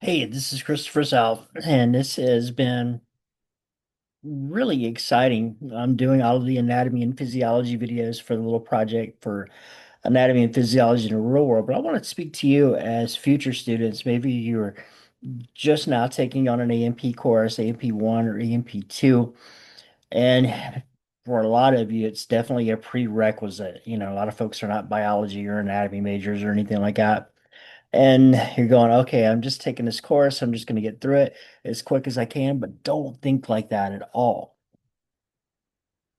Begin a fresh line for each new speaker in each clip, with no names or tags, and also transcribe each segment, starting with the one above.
Hey, this is Christopher South, and this has been really exciting. I'm doing all of the anatomy and physiology videos for the little project for anatomy and physiology in the real world. But I want to speak to you as future students. Maybe you're just now taking on an AMP course, AMP 1 or AMP 2. And for a lot of you, it's definitely a prerequisite. A lot of folks are not biology or anatomy majors or anything like that. And you're going, okay, I'm just taking this course. I'm just going to get through it as quick as I can, but don't think like that at all.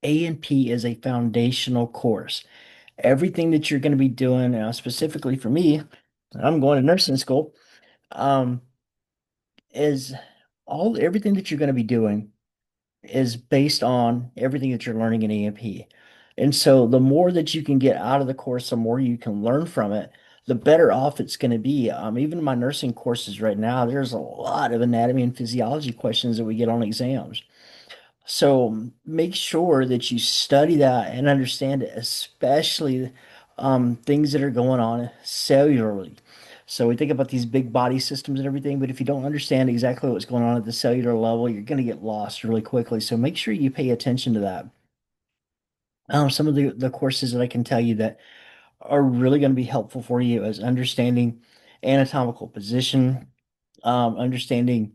A&P is a foundational course. Everything that you're going to be doing, specifically for me, I'm going to nursing school, um, is everything that you're going to be doing is based on everything that you're learning in A&P. And so the more that you can get out of the course, the more you can learn from it, the better off it's going to be. Even my nursing courses right now, there's a lot of anatomy and physiology questions that we get on exams. So make sure that you study that and understand it, especially things that are going on cellularly. So we think about these big body systems and everything, but if you don't understand exactly what's going on at the cellular level, you're going to get lost really quickly. So make sure you pay attention to that. Some of the courses that I can tell you that are really going to be helpful for you is understanding anatomical position, understanding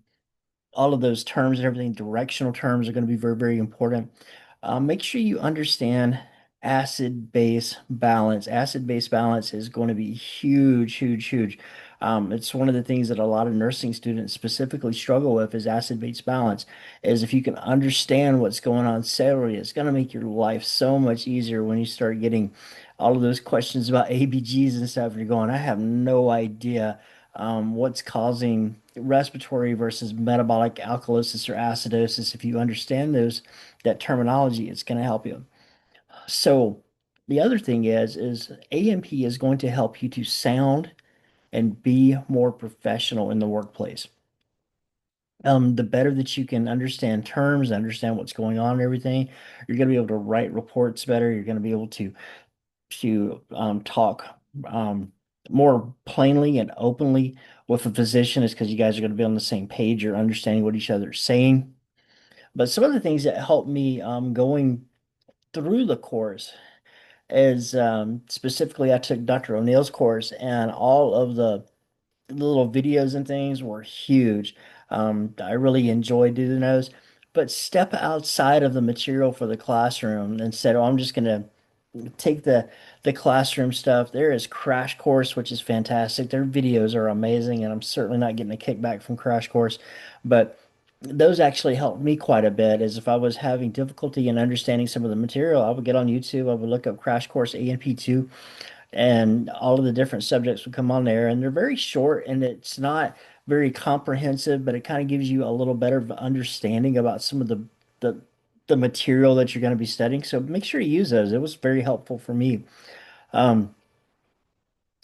all of those terms and everything, directional terms are going to be very, very important. Make sure you understand acid-base balance. Acid-base balance is going to be huge, huge, huge. It's one of the things that a lot of nursing students specifically struggle with is acid-base balance. Is if you can understand what's going on cellularly, it's going to make your life so much easier when you start getting all of those questions about ABGs and stuff. You're going, I have no idea what's causing respiratory versus metabolic alkalosis or acidosis. If you understand that terminology, it's going to help you. So the other thing is AMP is going to help you to sound and be more professional in the workplace. The better that you can understand terms, understand what's going on and everything, you're going to be able to write reports better. You're going to be able to talk um, more plainly and openly with a physician is because you guys are going to be on the same page. You're understanding what each other is saying. But some of the things that helped me going through the course is specifically I took Dr. O'Neill's course and all of the little videos and things were huge. I really enjoyed doing those. But step outside of the material for the classroom and said, oh, I'm just going to take the classroom stuff. There is Crash Course, which is fantastic. Their videos are amazing, and I'm certainly not getting a kickback from Crash Course, but those actually helped me quite a bit. As if I was having difficulty in understanding some of the material, I would get on YouTube, I would look up Crash Course ANP2, and all of the different subjects would come on there, and they're very short, and it's not very comprehensive, but it kind of gives you a little better of understanding about some of the the material that you're going to be studying. So make sure you use those. It was very helpful for me. Um,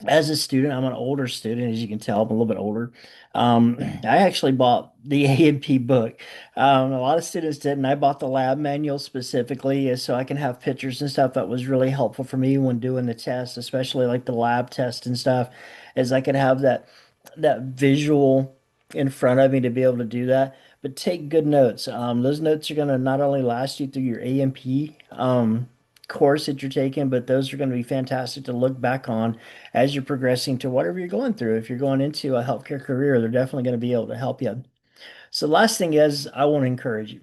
as a student, I'm an older student, as you can tell, I'm a little bit older. I actually bought the A&P book. A lot of students didn't. I bought the lab manual specifically so I can have pictures and stuff. That was really helpful for me when doing the test, especially like the lab test and stuff, as I could have that visual in front of me to be able to do that. But take good notes. Those notes are going to not only last you through your A&P course that you're taking, but those are going to be fantastic to look back on as you're progressing to whatever you're going through. If you're going into a healthcare career, they're definitely going to be able to help you. So, the last thing is, I want to encourage you.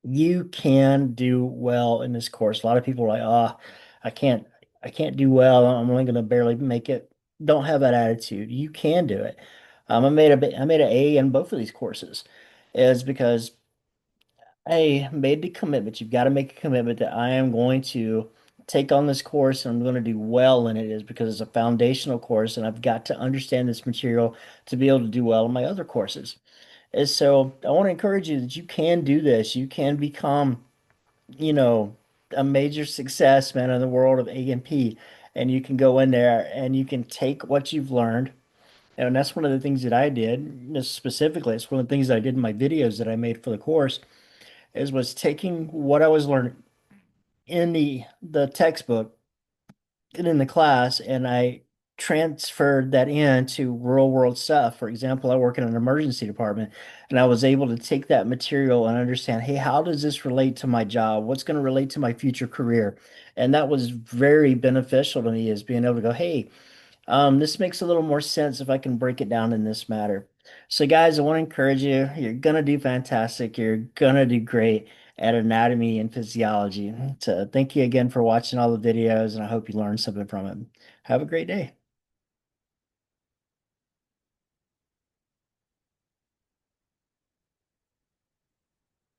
You can do well in this course. A lot of people are like, "Oh, I can't, I can't do well. I'm only going to barely make it." Don't have that attitude. You can do it. I made an A in both of these courses, is because I made the commitment. You've got to make a commitment that I am going to take on this course and I'm going to do well in it is because it's a foundational course and I've got to understand this material to be able to do well in my other courses. And so I want to encourage you that you can do this. You can become, you know, a major success, man, in the world of A&P. And you can go in there and you can take what you've learned. And that's one of the things that I did, specifically. It's one of the things that I did in my videos that I made for the course is was taking what I was learning in the textbook and in the class, and I transferred that into real world stuff. For example, I work in an emergency department and I was able to take that material and understand, hey, how does this relate to my job? What's going to relate to my future career? And that was very beneficial to me is being able to go, hey, this makes a little more sense if I can break it down in this matter. So, guys, I want to encourage you. You're gonna do fantastic. You're gonna do great at anatomy and physiology. So, thank you again for watching all the videos, and I hope you learned something from it. Have a great day.